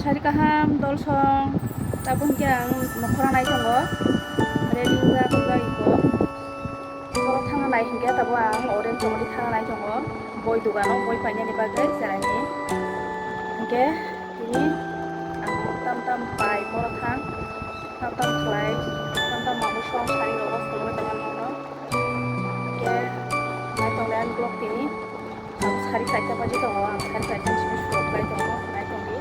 Sari kaham dolsong tabung yang nokora nai tongo ready uga kuga iko boro thanga nai hingga tabo ang orange chomori thanga nai tongo boi dugano boi paine ni bagai serani hingge ini ang tam tam pai boro thang tam tam khlai tam tam mamu song sari rogo solo dengan mono hingge nai tonglean blok tini ang sari saita baji tongo ang sari saita sini suot lai tongo nai tongi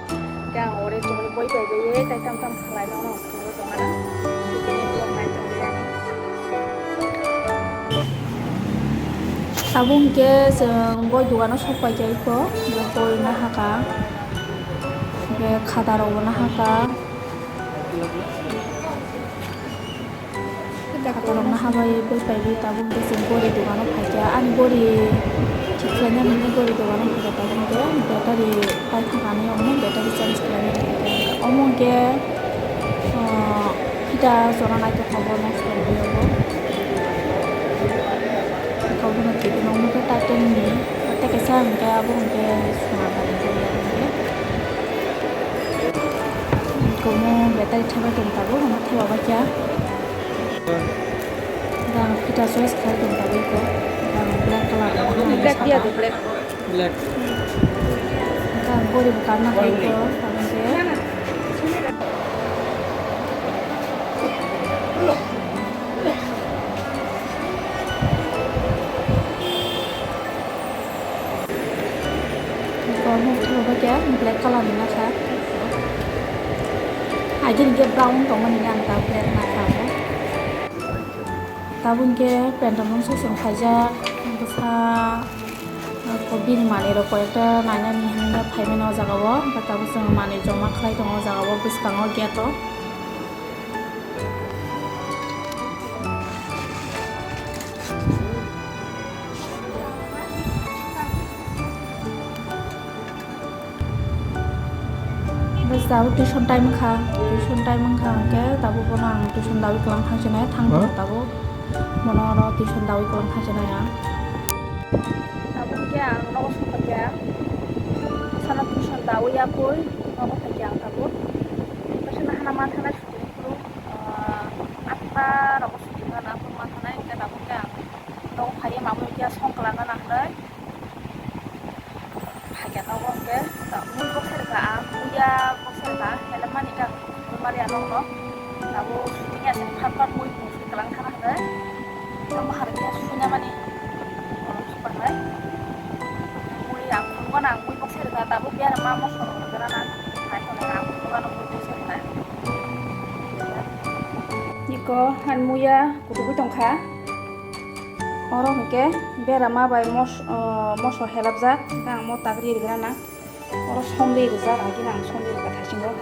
yang orange chomori boi pai bai tai tam tam khlai no no solo tongana ini blok nai tonglean tabung ke jeng boi dugano sopai jai ko boi na haka be khada rogo na haka khada rogo na habai boi pai bi tabung ke jeng boi dugano phaja ani bori chiklanya mini bori dugano phaja tabung ke battery pai thangani omno battery change khlani omon ke kita zona nai to khobor na sorbi obo kau dengan kita nomor kita tadi, kita kesan kita abang kita semangat kita. Kamu betul coba kita bu, nama coba baca. Dan kita soal sekali kita bu itu, dan black color. Black dia tu black. Black. Kan boleh bukan nak itu, tapi saya. Mau coba ya, black color ni nak kan? Aja ni brown tu mana ni anta black nak kan? Tabun ke pendamon so saja, besar kopi ni mana ro koyta nanya ni hanya payment awak jagawa, betabu sang mana joma kelai tu awak jagawa bus kangau gitu. Tabu tuition time kah ke tabu ponang tuition dawi kelang khang cenai thang tabu monoro tuition dawi kelang khang cenai ya tabu kya nogo supaya sana tuition dawi ya koi nogo kya tabu pasal hana mathana shooting pro apa nogo shooting na apa mathana ke tabu kya nogo phaya mamu kya song kelana na dai phaya nogo ke tabu box ka ya serta halaman ikan kembali anong no tabu ini asin papan muy musuh kelang kana ada kamu harusnya susunya mani orang super hai muy aku kan aku muy serta tabu biar mama soro negara hai kalau aku kan muy serta niko han muya kudu tongkha orang ke biar mama bay mos helapza kang mo tagri digana orang somri rizal lagi nang somri kata singgo,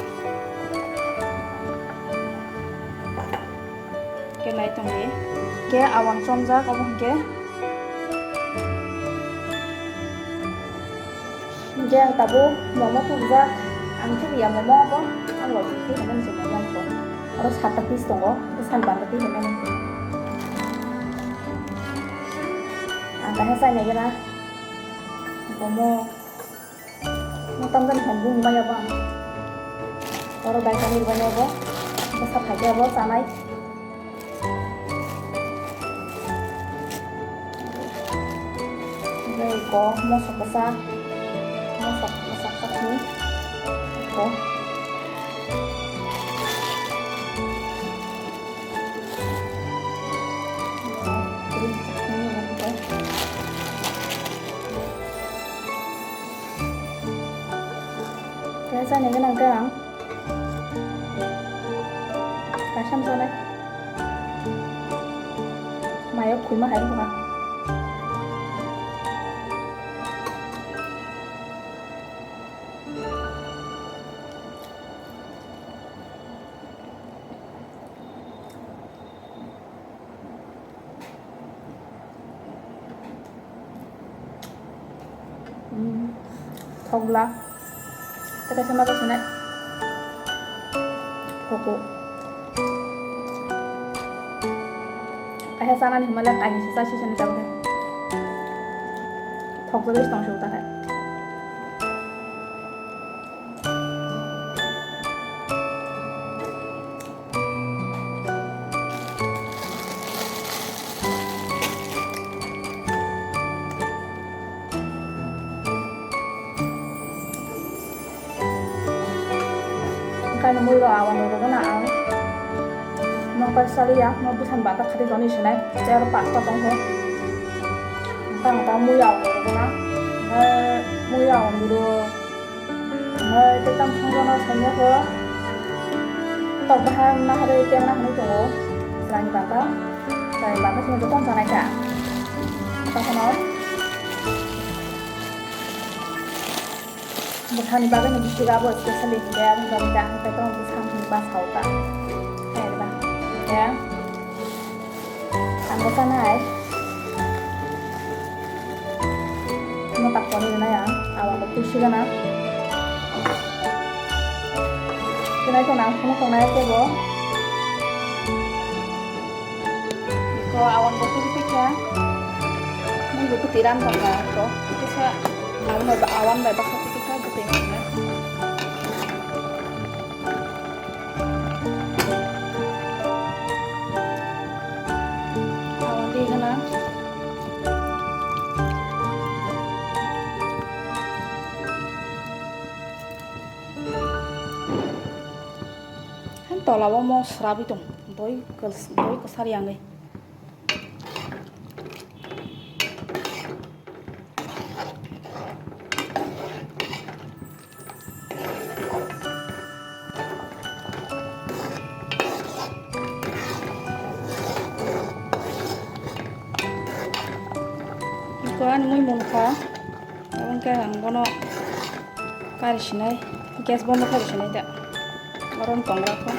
ke naik tunggu, ke awang somza kamu ke, jangan tabu mama tuh za, angker ya mama apa, anglo sih hemen sih mama apa, orang satu pis tunggu, kesan banget sih hemen, angkanya saya nih kena, mama tanggal handung banyak bang, orang banyak ni banyak bang, besar saja bang sanai. Ini kok masuk besar ni, kok. Sa này cái nào cơ không? Cả xăm sau đây. Mày ốc khuyến mà thấy không ạ? Không lắm. Kita sama ke sana. Koko. sana nih malah kain sisa sisa nih tahu deh. Thok jadi setengah juta kan. kayaknya mau awan dulu na ang nongkar sali ya mau busan bata kali toni sini cer pasta tongho kang ta mau awan dulu na mau awan dulu tetap songgono sanya ko tok bahan na hari tiang na hani tunggu selain bata sini tuh kan sana ka apa sama bukan bagai nih juga buat spesial ya mudah-mudahan kita mau bukan bahas kau tak ya anggota naik mau tak kau ini ya awal betul sih kan kita itu kau naik ke bo kau awan betul itu ya mau betul tiram tak kau bisa awan bebas satu kita betul ini awan di sana kan tolak mau serabi tuh boy kesar yang ini kan muy monka kawan kan gono karisnai gas bomba karisnai da maron tongra ko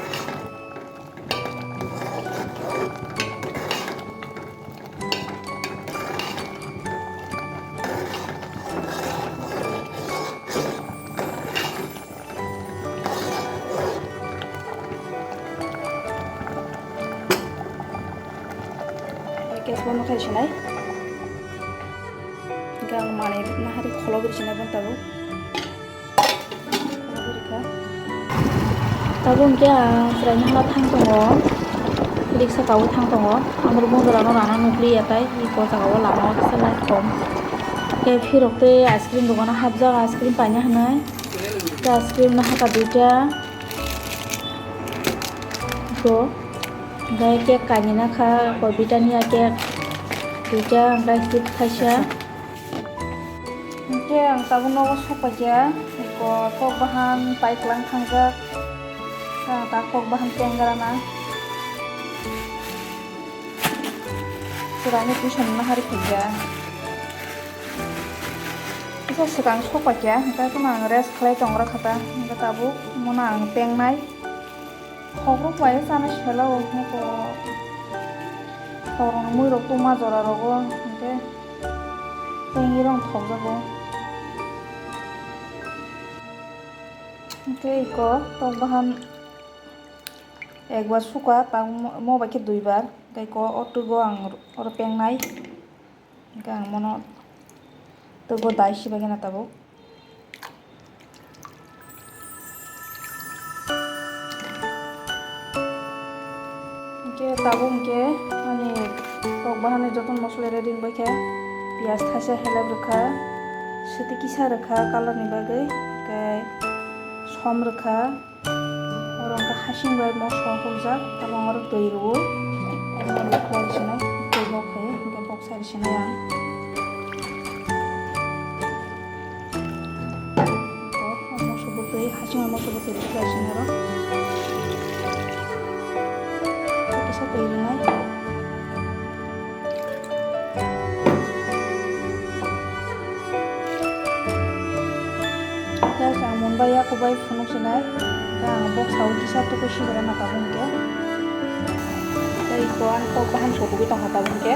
gas bomba karisnai gang mana nah hari kalau bersihnya pun tahu kalau berika tahu क्या फ्रेंड हमारा थांग दङ रिक्सा गाव थांग दङ आमर बंदरानो राना नुब्लि याताय इको जागाव लामा सलाय खम के फिरकते आइसक्रीम दखाना हाबजा आइसक्रीम पाइना हनाय आइसक्रीम ना हाका दुइटा को गाय केक कानिना खा बबिटानिया केक दुइटा ओमफ्राय हिट खायसा ang tabung nawa sopa ya ko kok bahan paiklang tangga ta kok bahan tenggarana surani tuition na hari kerja bisa sekarang sopa ya kita tuh nang res clay tongra kata kita tabu mau nang teng nai kok rupa ya sana shelo ko orang mui rok tu mazora rogo nte tengirong thok jago oke iko tok bahan ekbar suka tang mau pakai duibar kai ko otugo ang or pengnai gang mono tugo dai si bagena tabo oke tabung ke ani tok bahan joton mosla ready baike piaz thase helab rakha sete kisa rakha color ni bagai kai som rakha orang ka hasing bai mo som pujak tabang or doi ru orang khol sina doi mo khe ke box sar sina ya ko mo sobo doi hasing mo sobo doi ka sina ro kisa doi nai ya aku bayi funuk sinai gang box tahu kisah tuh kusi dengan mata bungke dari kuan kau bahan sobu kita mata bungke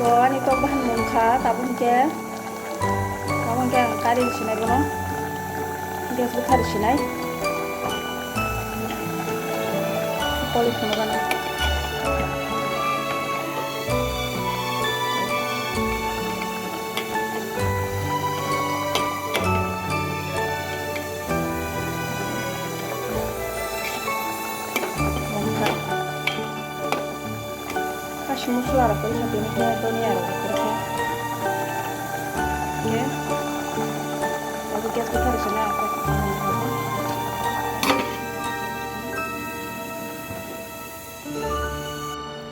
kuan itu bahan mungka tabung ke kawan ke kari sinai bono dia sebut kari sinai polis menggunakan musuh arah kau ini ini kayak Tony arah kerja. Oke. Lalu kita di sana apa?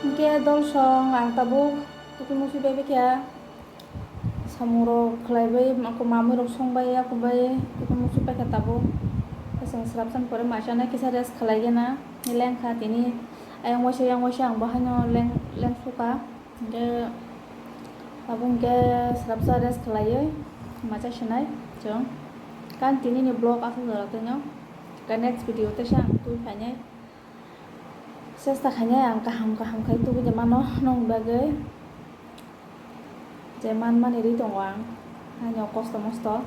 Oke, dolsong ang tabuk tuku musuh bebek ya. Samuro kelaibai aku mamu rok songbai aku bai tuku musuh pakai tabuk. Pasang serapsan pore masanya kisah des kelainya na nileng kat ini yang wasi ang bahannya leng suka. Oke. Abang ke serapsa des kelainya macam senai jong. Kan tini ni blog aku zaratnya. Kan next video tersang tu kayaknya. Sesta kayaknya yang kaham kayak itu zaman nong bagai. Zaman mana ini tongwang hanya mosto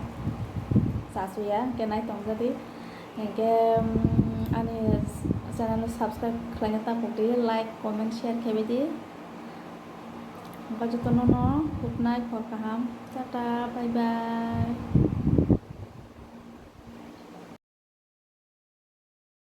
sasu ya kenai tong jadi yang ane channel subscribe kalian tak bukti like comment share kebedi maka juto nono good night for kaham tata bye bye.